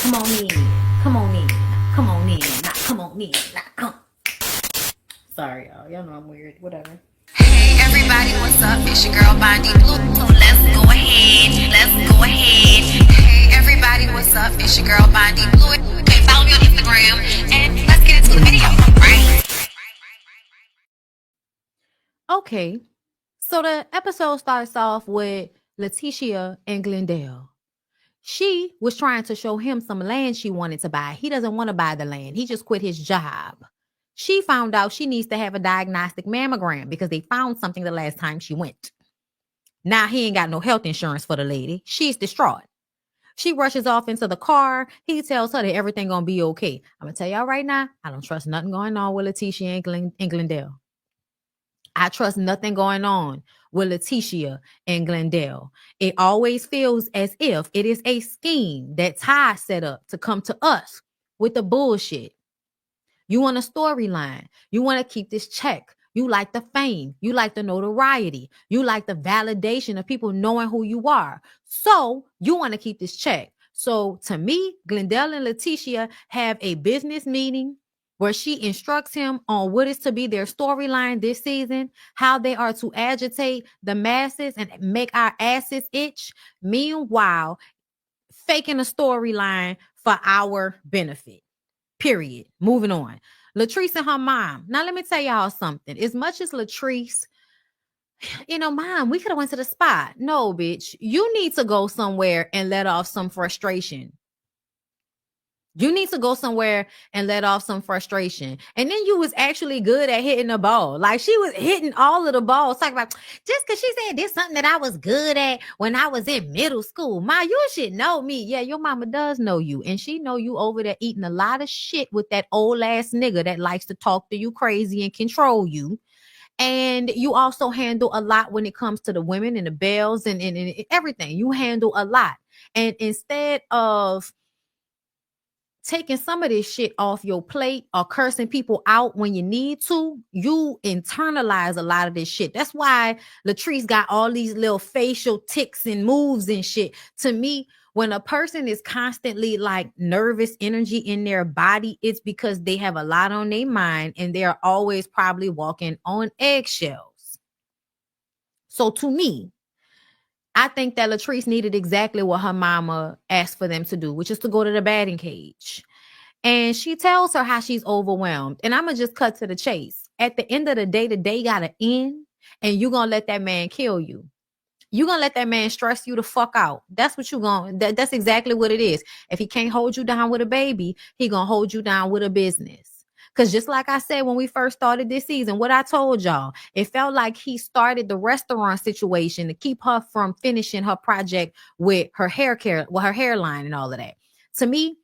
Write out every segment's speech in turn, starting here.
Come on in. Come on in. Come on in. Now come on in. Now come. Sorry, y'all. Y'all know I'm weird. Whatever. Hey everybody, what's up? It's your girl Bondi Blue. So let's go ahead. Let's go ahead. Hey everybody, what's up? It's your girl Bondi Blue. Okay, follow me on Instagram and let's get into the video. Right? Okay. So the episode starts off with Laticia and Glendale. She was trying to show him some land she wanted to buy. He doesn't want to buy the land. He just quit his job. She found out she needs to have a diagnostic mammogram because they found something the last time she went. Now he ain't got no health insurance for the lady. She's distraught. She rushes off into the car. He tells her that everything gonna be okay. I'm gonna tell y'all right now, I don't trust nothing going on with Laticia and Glendale. I trust nothing going on with Laticia and Glendale. It always feels as if it is a scheme that Ty set up to come to us with the bullshit. You want a storyline. You want to keep this check. You like the fame. You like the notoriety. You like the validation of people knowing who you are. So you want to keep this check. So to me, Glendale and Laticia have a business meeting where she instructs him on what is to be their storyline this season, how they are to agitate the masses and make our asses itch. Meanwhile, faking a storyline for our benefit. Period. Moving on. Latrice and her mom. Now, let me tell y'all something. As much as Latrice, mom, we could have went to the spot. No, bitch. You need to go somewhere and let off some frustration. You need to go somewhere and let off some frustration. And then you was actually good at hitting the ball. Like she was hitting all of the balls. Talk about just because she said this something that I was good at when I was in middle school. Ma, you should know me. Yeah, your mama does know you. And she know you over there eating a lot of shit with that old ass nigga that likes to talk to you crazy and control you. And you also handle a lot when it comes to the women and the bells and everything. You handle a lot. And instead of taking some of this shit off your plate or cursing people out when you need to, you internalize a lot of this shit. That's why Latrice got all these little facial tics and moves and shit. To me, when a person is constantly like nervous energy in their body, it's because they have a lot on their mind and they're always probably walking on eggshells. So to me, I think that Latrice needed exactly what her mama asked for them to do, which is to go to the batting cage. And she tells her how she's overwhelmed. And I'm going to just cut to the chase. At the end of the day got to end. And you're going to let that man kill you. You're going to let that man stress you the fuck out. That's what you're going to, that's exactly what it is. If he can't hold you down with a baby, he going to hold you down with a business. Because just like I said when we first started this season, what I told y'all, it felt like he started the restaurant situation to keep her from finishing her project with her hair care, with her hairline and all of that. To me,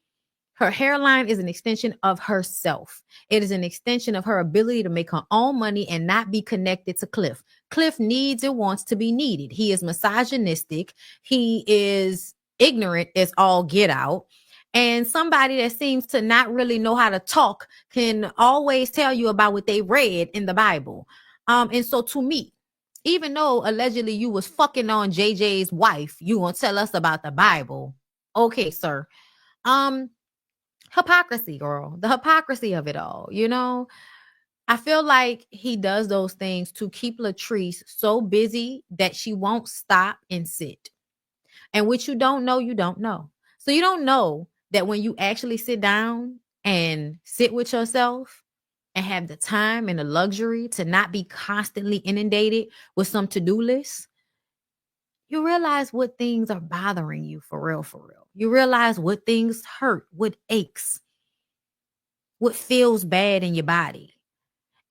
her hairline is an extension of herself. It is an extension of her ability to make her own money and not be connected to Cliff. Cliff needs and wants to be needed. He is misogynistic. He is ignorant as all get out. And somebody that seems to not really know how to talk can always tell you about what they read in the Bible. And so to me, even though allegedly you was fucking on JJ's wife, you gonna tell us about the Bible. Okay, sir. Hypocrisy, girl. The hypocrisy of it all, I feel like he does those things to keep Latrice so busy that she won't stop and sit. And what you don't know, you don't know. So you don't know that when you actually sit down and sit with yourself and have the time and the luxury to not be constantly inundated with some to-do lists, you realize what things are bothering you for real, for real. You realize what things hurt, what aches, what feels bad in your body.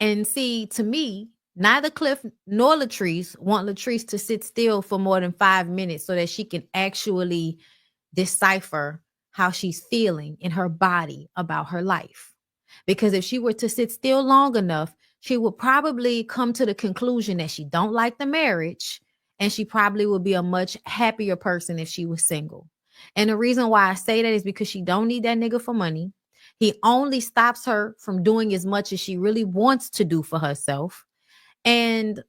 And see, to me, neither Cliff nor Latrice want Latrice to sit still for more than 5 minutes so that she can actually decipher how she's feeling in her body about her life. Because if she were to sit still long enough, she would probably come to the conclusion that she don't like the marriage, and she probably would be a much happier person if she was single. And the reason why I say that is because she don't need that nigga for money. He only stops her from doing as much as she really wants to do for herself. And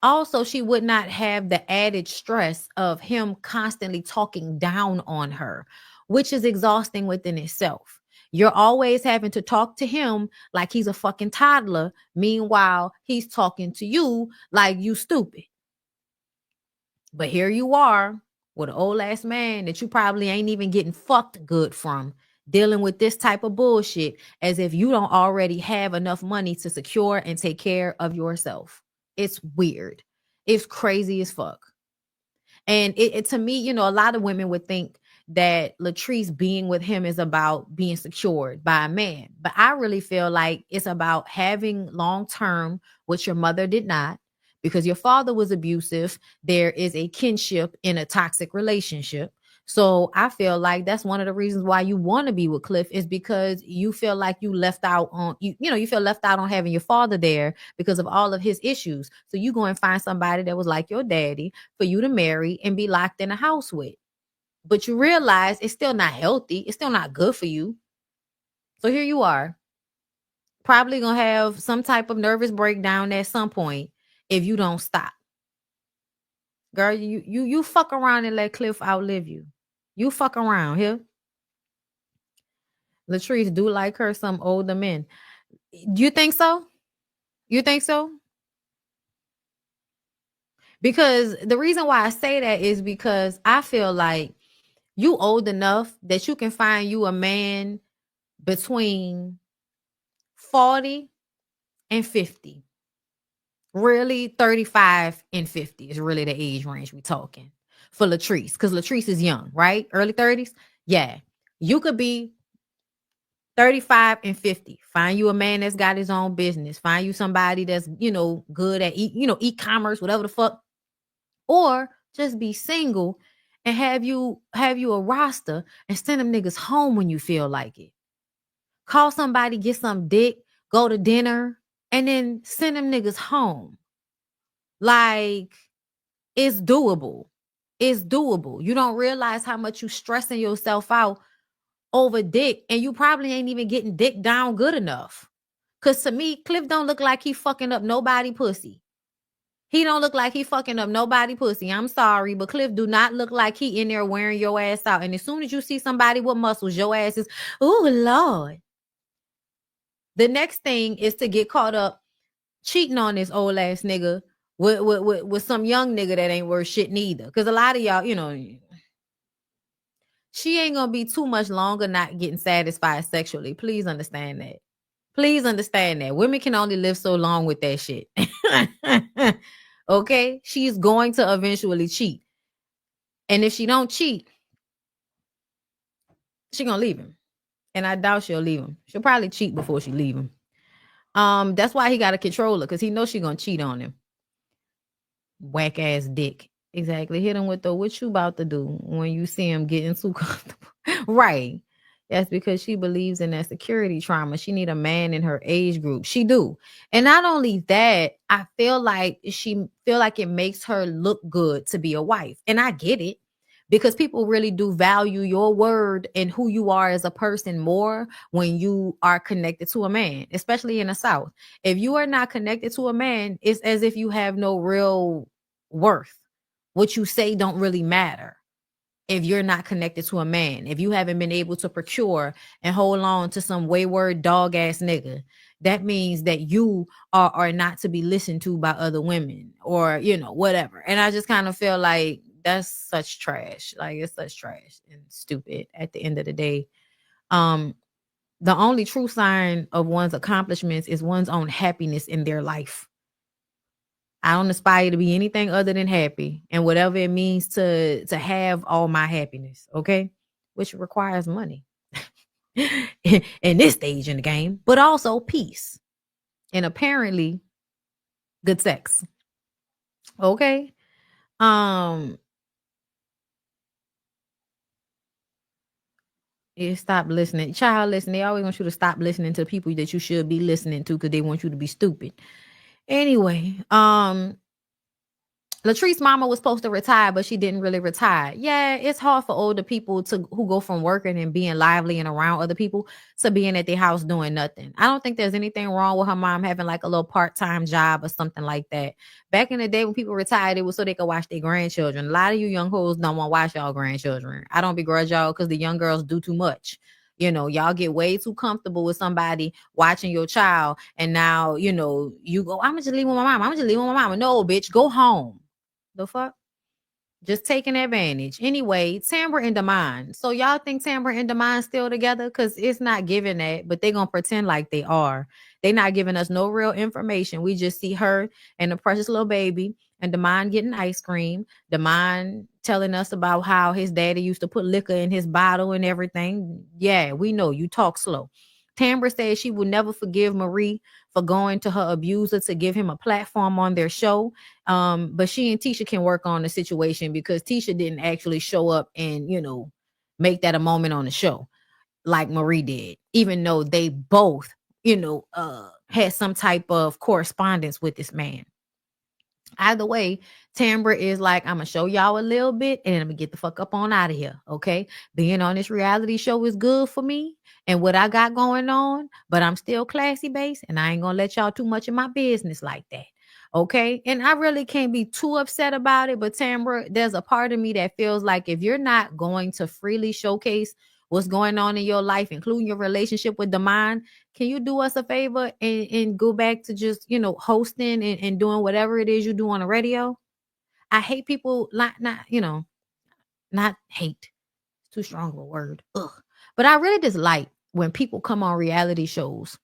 also, she would not have the added stress of him constantly talking down on her. which is exhausting within itself. You're always having to talk to him like he's a fucking toddler. Meanwhile, he's talking to you like you stupid. But here you are with an old ass man that you probably ain't even getting fucked good from, dealing with this type of bullshit as if you don't already have enough money to secure and take care of yourself. It's weird. It's crazy as fuck. And it to me, you know, a lot of women would think that Latrice being with him is about being secured by a man. But I really feel like it's about having long term, which your mother did not, because your father was abusive. There is a kinship in a toxic relationship. So I feel like that's one of the reasons why you want to be with Cliff, is because you feel like you left out on you feel left out on having your father there because of all of his issues. So you go and find somebody that was like your daddy for you to marry and be locked in a house with. But you realize it's still not healthy. It's still not good for you. So here you are, probably going to have some type of nervous breakdown at some point if you don't stop. Girl, you fuck around and let Cliff outlive you. You fuck around here. Latrice do like her some older men. Do you think so? You think so? Because the reason why I say that is because I feel like you old enough that you can find you a man between 40 and 50. Really, 35 and 50 is really the age range we talking for Latrice. Because Latrice is young, right? Early 30s. Yeah. You could be 35 and 50. Find you a man that's got his own business. Find you somebody that's, good at e-commerce, whatever the fuck. Or just be single and have you a roster and send them niggas home when you feel like it. Call somebody, get some dick, go to dinner, and then send them niggas home. Like, it's doable. It's doable. You don't realize how much you stressing yourself out over dick, and you probably ain't even getting dick down good enough. Cause to me, Cliff don't look like he fucking up nobody pussy. He don't look like he fucking up nobody pussy. I'm sorry, but Cliff do not look like he in there wearing your ass out. And as soon as you see somebody with muscles, your ass is, oh Lord. The next thing is to get caught up cheating on this old ass nigga with some young nigga that ain't worth shit neither. Because a lot of y'all, she ain't gonna be too much longer not getting satisfied sexually. Please understand that. Please understand that. Women can only live so long with that shit. Okay? She's going to eventually cheat. And if she don't cheat, she gonna leave him. And I doubt she'll leave him. She'll probably cheat before she leave him. That's why he got a controller, because he knows she gonna cheat on him. Whack ass dick. Exactly. Hit him with the what you about to do when you see him getting too comfortable. Right. That's because she believes in that security trauma. She need a man in her age group. She do. And not only that, I feel like it makes her look good to be a wife. And I get it, because people really do value your word and who you are as a person more when you are connected to a man, especially in the South. If you are not connected to a man, it's as if you have no real worth. What you say don't really matter if you're not connected to a man. If you haven't been able to procure and hold on to some wayward dog ass nigga, that means that you are not to be listened to by other women or, whatever. And I just kind of feel like that's such trash. Like, it's such trash and stupid at the end of the day. The only true sign of one's accomplishments is one's own happiness in their life. I don't aspire to be anything other than happy, and whatever it means to have all my happiness, okay? Which requires money in this stage in the game, but also peace and apparently good sex. Okay? Stop listening. Child, listen, they always want you to stop listening to people that you should be listening to because they want you to be stupid. Anyway, Latrice mama was supposed to retire, but she didn't really retire. Yeah, it's hard for older people to who go from working and being lively and around other people to being at their house doing nothing. I don't think there's anything wrong with her mom having like a little part-time job or something like that. Back in the day when people retired, it was so they could watch their grandchildren. A lot of you young hoes don't want to watch y'all grandchildren. I don't begrudge y'all because the young girls do too much. Y'all get way too comfortable with somebody watching your child, and now you go, I'm gonna just leave with my mom. I'm gonna just leave with my mama. No, bitch, go home. The fuck? Just taking advantage. Anyway, Tamar and Damon. So y'all think Tamar and Damon still together? Because it's not giving that, but they gonna pretend like they are. They not giving us no real information. We just see her and the precious little baby and Damon getting ice cream. Damon telling us about how his daddy used to put liquor in his bottle and everything. Yeah, we know you talk slow. Tamra says she will never forgive Marie for going to her abuser to give him a platform on their show. But she and Tisha can work on the situation because Tisha didn't actually show up and, make that a moment on the show like Marie did, even though they both, had some type of correspondence with this man. Either way, Tambra is like, I'm gonna show y'all a little bit and I'm gonna get the fuck up on out of here. Okay. Being on this reality show is good for me and what I got going on, but I'm still classy based and I ain't gonna let y'all too much in my business like that. Okay. And I really can't be too upset about it. But Tambra, there's a part of me that feels like if you're not going to freely showcase what's going on in your life, including your relationship with the mind, can you do us a favor and go back to just, hosting and doing whatever it is you do on the radio? I hate people not hate. It's too strong of a word. Ugh. But I really dislike when people come on reality shows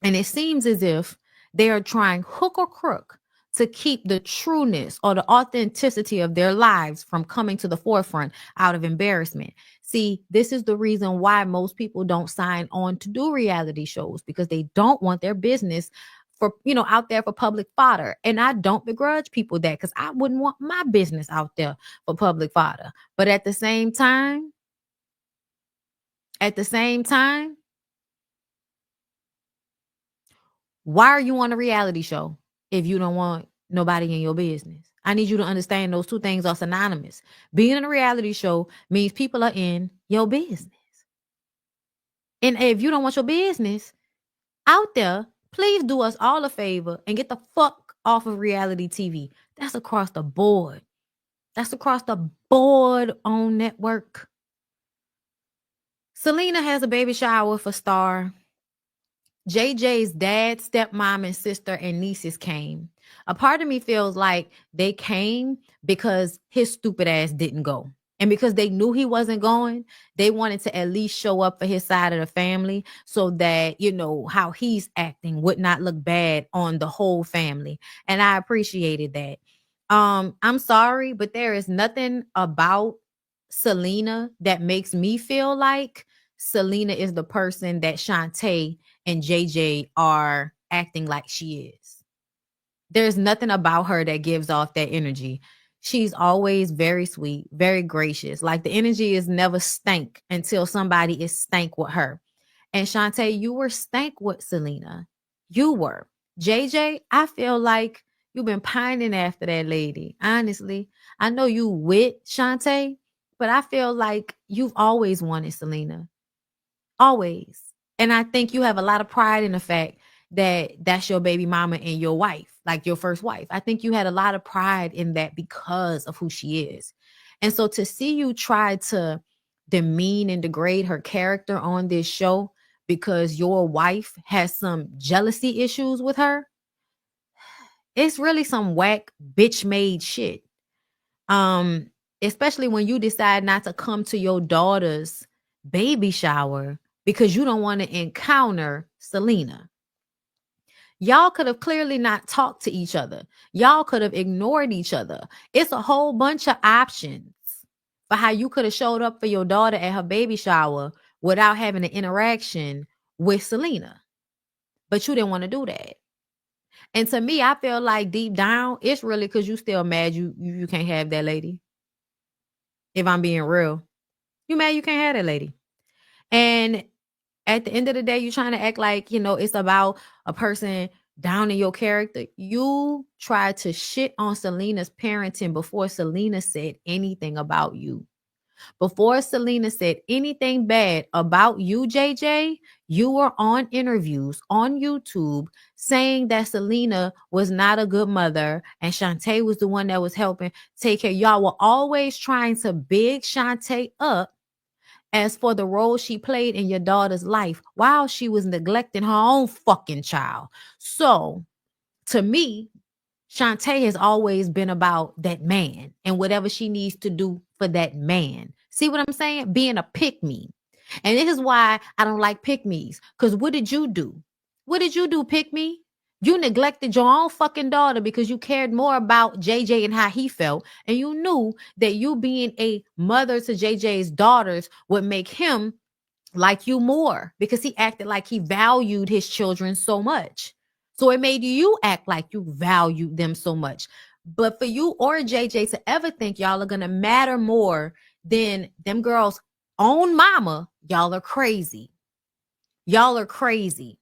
and it seems as if they are trying hook or crook to keep the trueness or the authenticity of their lives from coming to the forefront out of embarrassment. See, this is the reason why most people don't sign on to do reality shows because they don't want their business for, out there for public fodder. And I don't begrudge people that because I wouldn't want my business out there for public fodder. But at the same time, why are you on a reality show if you don't want nobody in your business? I need you to understand those two things are synonymous. Being in a reality show means people are in your business. And if you don't want your business out there, please do us all a favor and get the fuck off of reality TV. That's across the board. That's across the board on network. Selena has a baby shower for Star. JJ's dad, stepmom, and sister and nieces came. A part of me feels like they came because his stupid ass didn't go. And because they knew he wasn't going, they wanted to at least show up for his side of the family so that, how he's acting would not look bad on the whole family. And I appreciated that. I'm sorry, but there is nothing about Selena that makes me feel like Selena is the person that Shante and JJ are acting like she is. There's nothing about her that gives off that energy. She's always very sweet, very gracious. Like the energy is never stank until somebody is stank with her. And Shante, you were stank with Selena. You were. JJ, I feel like you've been pining after that lady. Honestly, I know you with Shante, but I feel like you've always wanted Selena. Always. And I think you have a lot of pride in the fact that that's your baby mama and your wife, like your first wife. I think you had a lot of pride in that because of who she is. And so to see you try to demean and degrade her character on this show because your wife has some jealousy issues with her, it's really some whack bitch made shit. Especially when you decide not to come to your daughter's baby shower because you don't want to encounter Selena. Y'all could have clearly not talked to each other. Y'all could have ignored each other. It's a whole bunch of options for how you could have showed up for your daughter at her baby shower without having an interaction with Selena. But you didn't want to do that. And to me, I feel like deep down, it's really because you still mad you can't have that lady. If I'm being real. You mad you can't have that lady. And at the end of the day, you're trying to act like, it's about a person down in your character. You tried to shit on Selena's parenting before Selena said anything about you. Before Selena said anything bad about you, JJ, you were on interviews on YouTube saying that Selena was not a good mother and Shante was the one that was helping take care. Y'all were always trying to big Shante up as for the role she played in your daughter's life while she was neglecting her own fucking child. So, to me, Shantae has always been about that man and whatever she needs to do for that man. See what I'm saying? Being a pick me. And this is why I don't like pick me's. Because what did you do? What did you do, pick me? You neglected your own fucking daughter because you cared more about JJ and how he felt. And you knew that you being a mother to JJ's daughters would make him like you more because he acted like he valued his children so much. So it made you act like you valued them so much. But for you or JJ to ever think y'all are going to matter more than them girls' own mama, y'all are crazy. Y'all are crazy.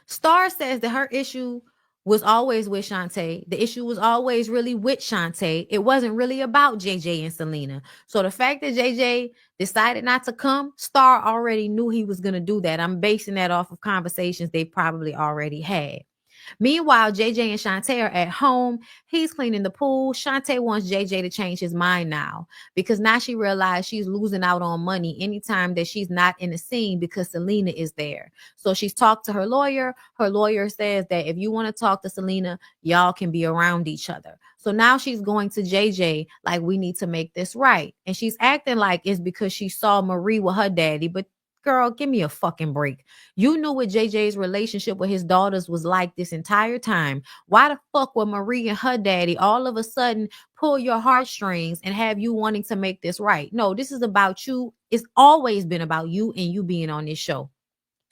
Star says that her issue was always with Shante. The issue was always really with Shante. It wasn't really about JJ and Selena. So the fact that JJ decided not to come, Star already knew he was going to do that. I'm basing that off of conversations they probably already had. Meanwhile, JJ and Shante are at home. He's cleaning the pool. Shante wants JJ to change his mind now because now she realized she's losing out on money anytime that she's not in the scene because Selena is there. So she's talked to her lawyer. Her lawyer says that if you want to talk to Selena, y'all can be around each other. So now she's going to JJ like, we need to make this right. And she's acting like it's because she saw Marie with her daddy, but girl, give me a fucking break. You knew what JJ's relationship with his daughters was like this entire time. Why the fuck would Marie and her daddy all of a sudden pull your heartstrings and have you wanting to make this right? No, this is about you. It's always been about you and you being on this show.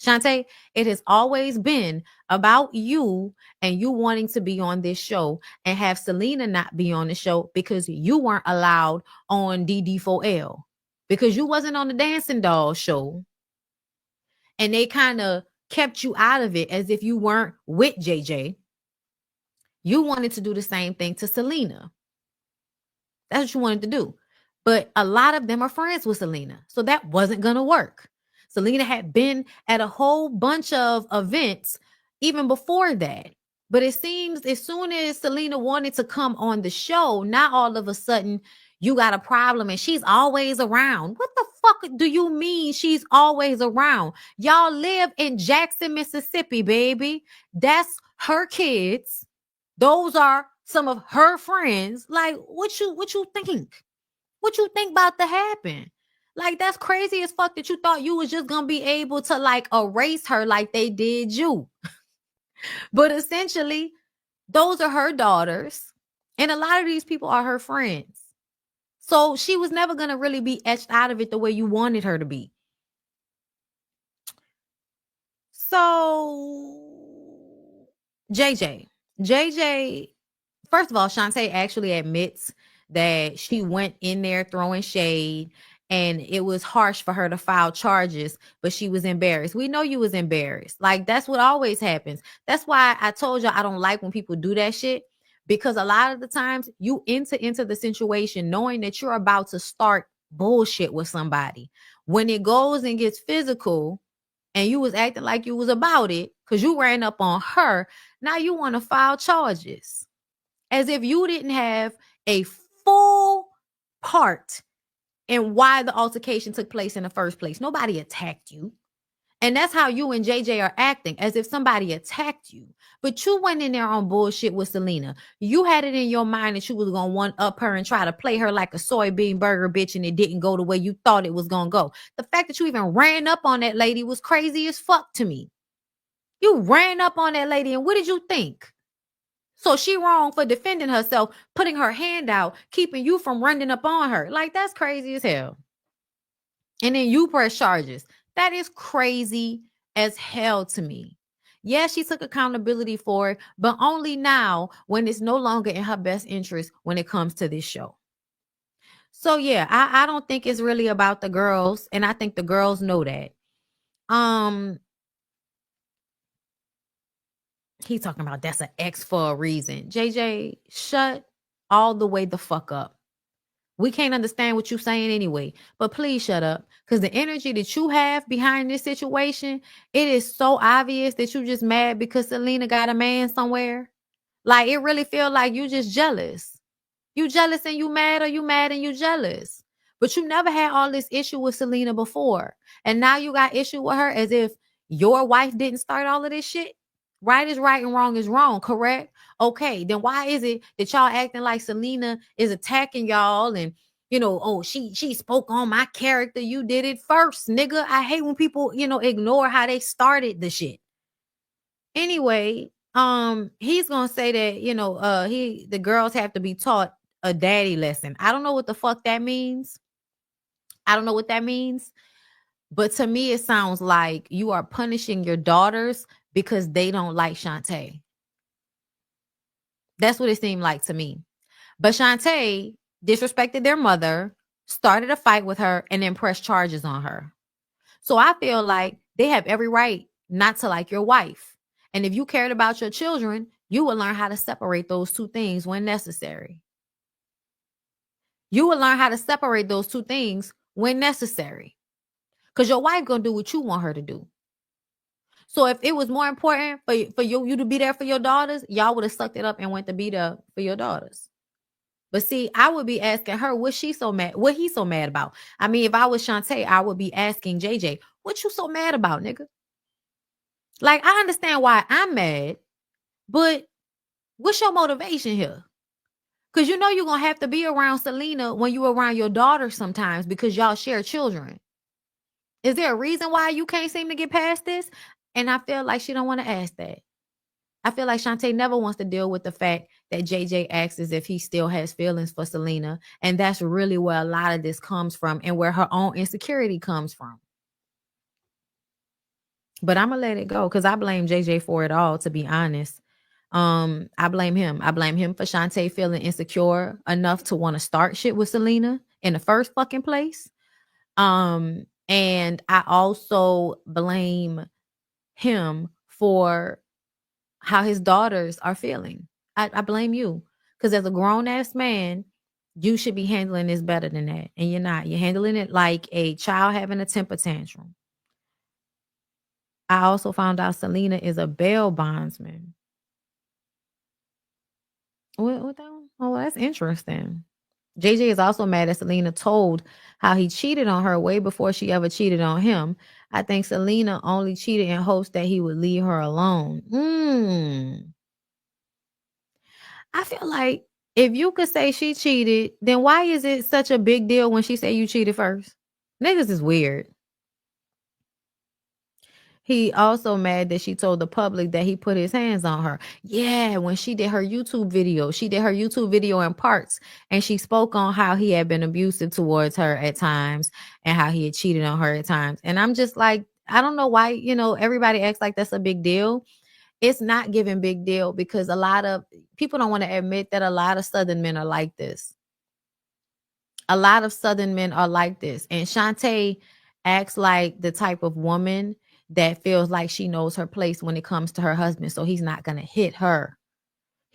Shante, it has always been about you and you wanting to be on this show and have Selena not be on the show because you weren't allowed on DD4L because you wasn't on the Dancing Doll show. And they kind of kept you out of it as if you weren't with JJ. You wanted to do the same thing to Selena. That's what you wanted to do. But a lot of them are friends with Selena. So that wasn't going to work. Selena had been at a whole bunch of events even before that. But it seems as soon as Selena wanted to come on the show, now all of a sudden you got a problem and she's always around. What the fuck do you mean she's always around? Y'all live in Jackson, Mississippi, baby. That's her kids. Those are some of her friends. Like, what you think? What you think about to happen? Like, that's crazy as fuck that you thought you was just gonna be able to like erase her like they did you. But essentially, those are her daughters. And a lot of these people are her friends. So she was never going to really be etched out of it the way you wanted her to be. So JJ, first of all, Shante actually admits that she went in there throwing shade and it was harsh for her to file charges, but she was embarrassed. We know you was embarrassed. Like, that's what always happens. That's why I told you I don't like when people do that shit, because a lot of the times you enter into the situation knowing that you're about to start bullshit with somebody. When it goes and gets physical and you was acting like you was about it because you ran up on her, now you want to file charges as if you didn't have a full part in why the altercation took place in the first place. Nobody attacked you. And that's how you and JJ are acting, as if somebody attacked you. But you went in there on bullshit with Selena. You had it in your mind that you was going to one up her and try to play her like a soybean burger bitch, and it didn't go the way you thought it was going to go. The fact that you even ran up on that lady was crazy as fuck to me. You ran up on that lady, and what did you think? So she wrong for defending herself, putting her hand out, keeping you from running up on her. Like, that's crazy as hell. And then you press charges. That is crazy as hell to me. Yeah, she took accountability for it, but only now when it's no longer in her best interest when it comes to this show. So yeah, I don't think it's really about the girls, and I think the girls know that. He talking about that's an X for a reason. JJ, shut all the way the fuck up. We can't understand what you're saying anyway, but please shut up. Because the energy that you have behind this situation, it is so obvious that you just mad because Selena got a man somewhere. Like, it really feel like you just jealous. You jealous and you mad, or you mad and you jealous. But you never had all this issue with Selena before. And now you got issue with her as if your wife didn't start all of this shit. Right is right and wrong is wrong, correct? Okay, then why is it that y'all acting like Selena is attacking y'all and oh, she spoke on my character. You did it first, nigga. I hate when people, ignore how they started the shit. Anyway, he's gonna say that, the girls have to be taught a daddy lesson. I don't know what the fuck that means. I don't know what that means. But to me, it sounds like you are punishing your daughters because they don't like Shante. That's what it seemed like to me. But Shante disrespected their mother, started a fight with her, and then pressed charges on her. So I feel like they have every right not to like your wife. And if you cared about your children, you would learn how to separate those two things when necessary. You will learn how to separate those two things when necessary. Because your wife going to do what you want her to do. So if it was more important for you to be there for your daughters, y'all would have sucked it up and went to be there for your daughters. But see, I would be asking her, what he so mad about? I mean, if I was Shante, I would be asking JJ, what you so mad about, nigga? Like, I understand why I'm mad, but what's your motivation here? Because you're going to have to be around Selena when you're around your daughter sometimes because y'all share children. Is there a reason why you can't seem to get past this? And I feel like she don't want to ask that. I feel like Shante never wants to deal with the fact that JJ asks as if he still has feelings for Selena. And that's really where a lot of this comes from and where her own insecurity comes from. But I'm going to let it go because I blame JJ for it all, to be honest. I blame him. I blame him for Shante feeling insecure enough to want to start shit with Selena in the first fucking place. And I also blame him for how his daughters are feeling. I blame you because as a grown ass man, you should be handling this better than that. And you're not. You're handling it like a child having a temper tantrum. I also found out Selena is a bail bondsman. What that one? Oh, that's interesting. JJ is also mad that Selena told how he cheated on her way before she ever cheated on him. I think Selena only cheated in hopes that he would leave her alone. I feel like if you could say she cheated, then why is it such a big deal when she said you cheated first? Niggas is weird. He also mad that she told the public that he put his hands on her. Yeah, when she did her YouTube video, in parts, and she spoke on how he had been abusive towards her at times and how he had cheated on her at times. And I'm just like, I don't know why, everybody acts like that's a big deal. It's not giving big deal because a lot of people don't want to admit that a lot of Southern men are like this. A lot of Southern men are like this. And Shante acts like the type of woman that feels like she knows her place when it comes to her husband. So he's not going to hit her.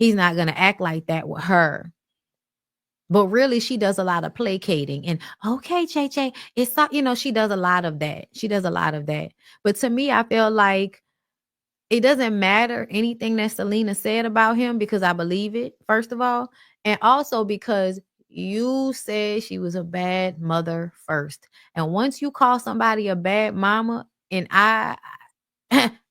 He's not going to act like that with her. But really, she does a lot of placating. And okay, JJ, it's not, she does a lot of that. She does a lot of that. But to me, I feel like it doesn't matter anything that Selena said about him because I believe it, first of all. And also because you said she was a bad mother first. And once you call somebody a bad mama, and I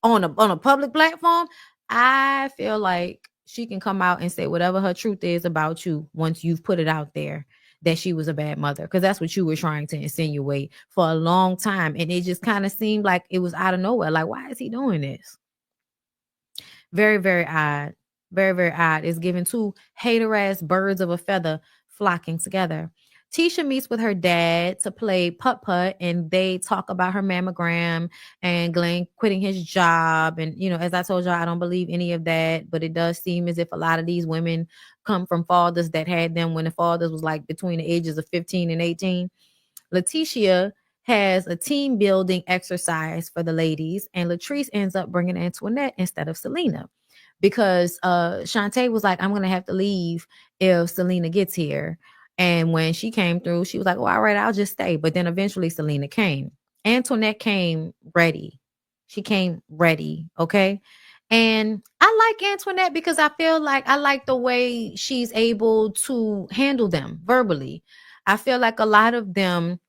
on a public platform, I feel like she can come out and say whatever her truth is about you once you've put it out there that she was a bad mother, because that's what you were trying to insinuate for a long time. And it just kind of seemed like it was out of nowhere. Like, why is he doing this? Very, very odd. Very, very odd. It's giving two hater ass birds of a feather flocking together. Tisha meets with her dad to play putt-putt, and they talk about her mammogram and Glenn quitting his job. And, as I told y'all, I don't believe any of that, but it does seem as if a lot of these women come from fathers that had them when the fathers was like between the ages of 15 and 18. Laticia has a team building exercise for the ladies, and Latrice ends up bringing Antoinette instead of Selena. because Shante was like, I'm gonna have to leave if Selena gets here. And when she came through, she was like, well, all right, I'll just stay. But then eventually Selena came. Antoinette came ready. She came ready. Okay. And I like Antoinette because I feel like I like the way she's able to handle them verbally. I feel like a lot of them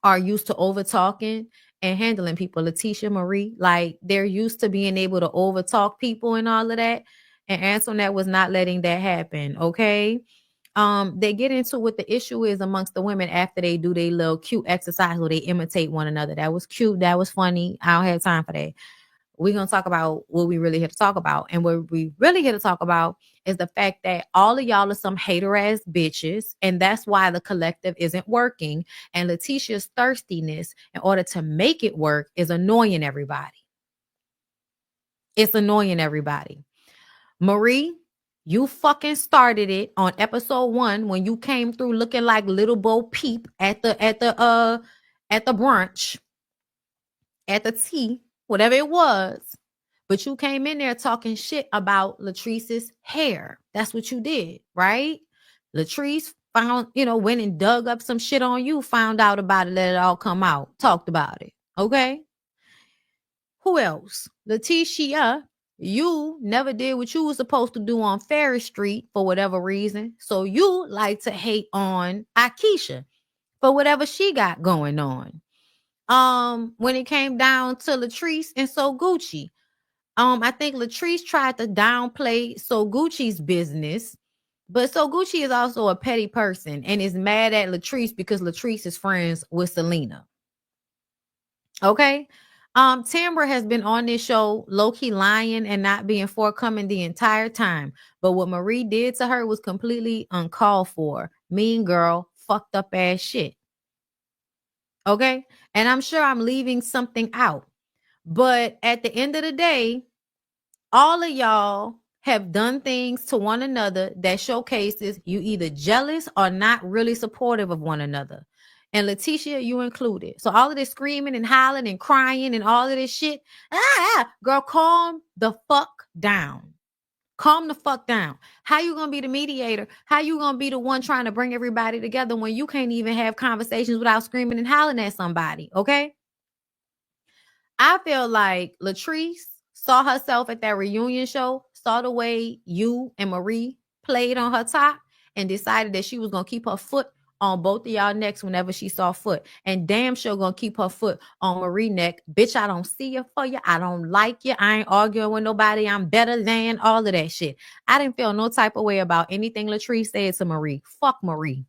are used to over talking and handling people. Letitia, Marie, like they're used to being able to over talk people and all of that. And Antoinette was not letting that happen. Okay. They get into what the issue is amongst the women after they do their little cute exercise where they imitate one another. That was cute. That was funny. I don't have time for that. We're going to talk about what we really here to talk about. And what we really here to talk about is the fact that all of y'all are some hater ass bitches. And that's why the collective isn't working. And Letitia's thirstiness in order to make it work is annoying everybody. It's annoying everybody. Marie, you fucking started it on episode 1 when you came through looking like little Bo Peep at the brunch, at the tea, whatever it was. But you came in there talking shit about Latrice's hair. That's what you did, right? Latrice found, went and dug up some shit on you, found out about it, let it all come out, talked about it. Okay. Who else? Laticia, you never did what you were supposed to do on Ferris Street for whatever reason. So you like to hate on Akeisha for whatever she got going on. When it came down to Latrice and So Gucci, I think Latrice tried to downplay So Gucci's business, but So Gucci is also a petty person and is mad at Latrice because Latrice is friends with Selena. Okay. Tamar has been on this show low-key lying and not being forthcoming the entire time. But what Marie did to her was completely uncalled for. Mean girl, fucked up ass shit. Okay. And I'm sure I'm leaving something out. But at the end of the day, all of y'all have done things to one another that showcases you either jealous or not really supportive of one another. And Laticia, you included. So all of this screaming and hollering and crying and all of this shit, girl, calm the fuck down. Calm the fuck down. How you gonna be the mediator? How you gonna be the one trying to bring everybody together when you can't even have conversations without screaming and hollering at somebody? Okay. I feel like Latrice saw herself at that reunion show, saw the way you and Marie played on her top, and decided that she was going to keep her foot on both of y'all necks whenever she saw foot. And damn sure going to keep her foot on Marie neck. Bitch, I don't see you for you. I don't like you. I ain't arguing with nobody. I'm better than all of that shit. I didn't feel no type of way about anything Latrice said to Marie. Fuck Marie.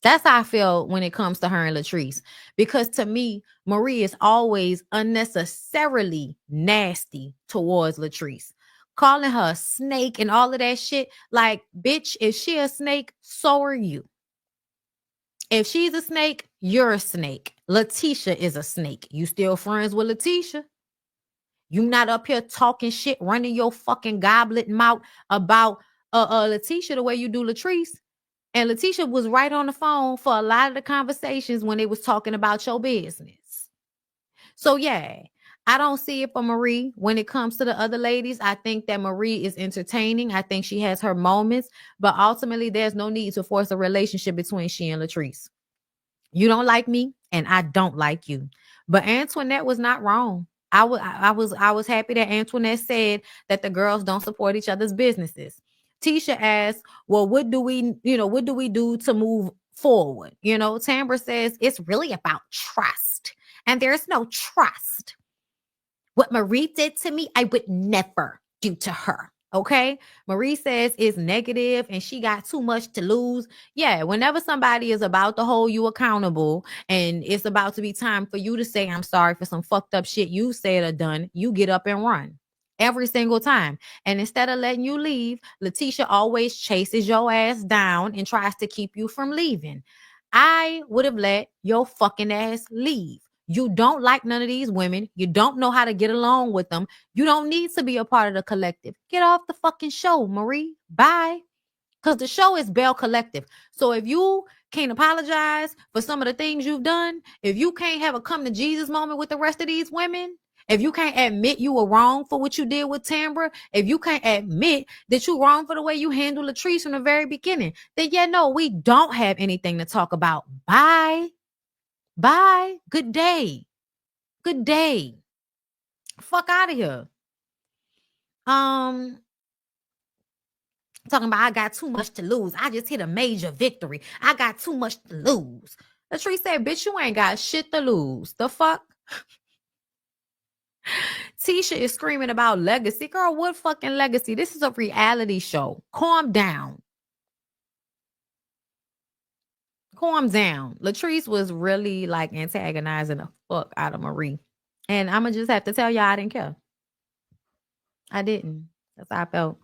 That's how I feel when it comes to her and Latrice. Because to me, Marie is always unnecessarily nasty towards Latrice. Calling her a snake and all of that shit. Like, bitch, if she a snake, so are you. If she's a snake, you're a snake. Letitia is a snake. You still friends with Letitia? You not up here talking shit, running your fucking goblet mouth about Letitia the way you do Latrice. And Letitia was right on the phone for a lot of the conversations when they was talking about your business. So yeah, I don't see it for Marie when it comes to the other ladies. I think that Marie is entertaining. I think she has her moments, but ultimately there's no need to force a relationship between she and Latrice. You don't like me and I don't like you. But Antoinette was not wrong. I was happy that Antoinette said that the girls don't support each other's businesses. Tisha asked, well, what do we do to move forward? Tamara says it's really about trust. And there's no trust. What Marie did to me, I would never do to her. Okay. Marie says it's negative and she got too much to lose. Yeah. Whenever somebody is about to hold you accountable and it's about to be time for you to say, I'm sorry for some fucked up shit you said or done, you get up and run every single time. And instead of letting you leave, Letitia always chases your ass down and tries to keep you from leaving. I would have let your fucking ass leave. You don't like none of these women. You don't know how to get along with them. You don't need to be a part of the collective. Get off the fucking show, Marie. Bye. Because the show is Belle Collective. So if you can't apologize for some of the things you've done, if you can't have a come to Jesus moment with the rest of these women, If you can't admit you were wrong for what you did with Tamra, if you can't admit that you wrong for the way you handled Latrice from the very beginning, then yeah, no, we don't have anything to talk about. Bye. Bye. Good day. Good day. Fuck out of here. Talking about I got too much to lose. I just hit a major victory. I got too much to lose. Latrice said, bitch, you ain't got shit to lose. The fuck? Tisha is screaming about legacy. Girl, what fucking legacy? This is a reality show. Calm down. Calm down. Latrice was really like antagonizing the fuck out of Marie. And I'm going to just have to tell y'all I didn't care. I didn't. That's how I felt.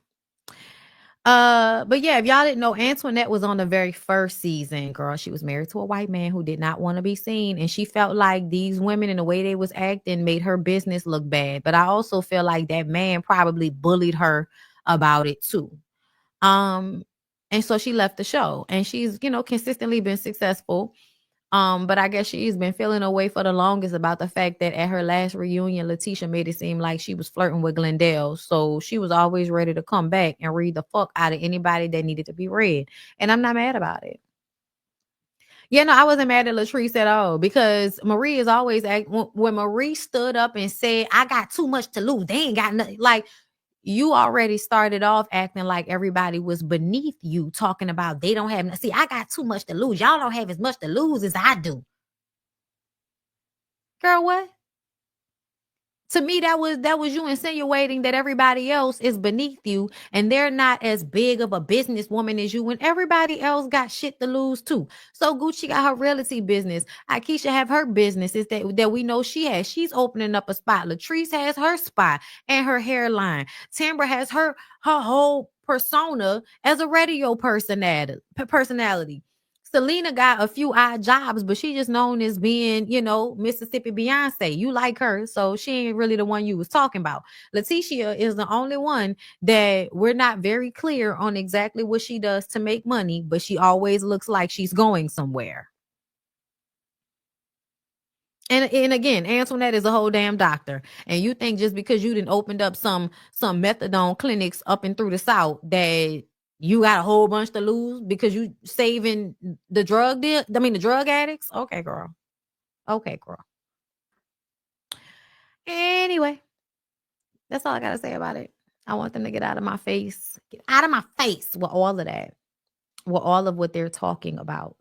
But yeah, if y'all didn't know, Antoinette was on the very first season, girl. She was married to a white man who did not want to be seen. And she felt like these women and the way they was acting made her business look bad. But I also feel like that man probably bullied her about it too. And so she left the show, and she's, consistently been successful. But I guess she's been feeling away for the longest about the fact that at her last reunion, Letitia made it seem like she was flirting with Glendale. So she was always ready to come back and read the fuck out of anybody that needed to be read. And I'm not mad about it. Yeah, no, I wasn't mad at Latrice at all, because Marie is always when Marie stood up and said, I got too much to lose. They ain't got nothing. Like, you already started off acting like everybody was beneath you, talking about they don't have. See, I got too much to lose. Y'all don't have as much to lose as I do. Girl, what? To me, that was you insinuating that everybody else is beneath you and they're not as big of a businesswoman as you, when everybody else got shit to lose too. So Gucci got her realty business. Akeisha have her businesses that we know she has. She's opening up a spot. Latrice has her spot and her hairline. Tamra has her whole persona as a radio personality. Selena got a few odd jobs, but she just known as being, Mississippi Beyonce. You like her, so she ain't really the one you was talking about. Laticia is the only one that we're not very clear on exactly what she does to make money, but she always looks like she's going somewhere. And again, Antoinette is a whole damn doctor. And you think just because you didn't opened up some methadone clinics up and through the South that you got a whole bunch to lose because you saving the drug addicts? Okay, girl. Okay, girl. Anyway, that's all I got to say about it. I want them to get out of my face. Get out of my face with all of that. With all of what they're talking about.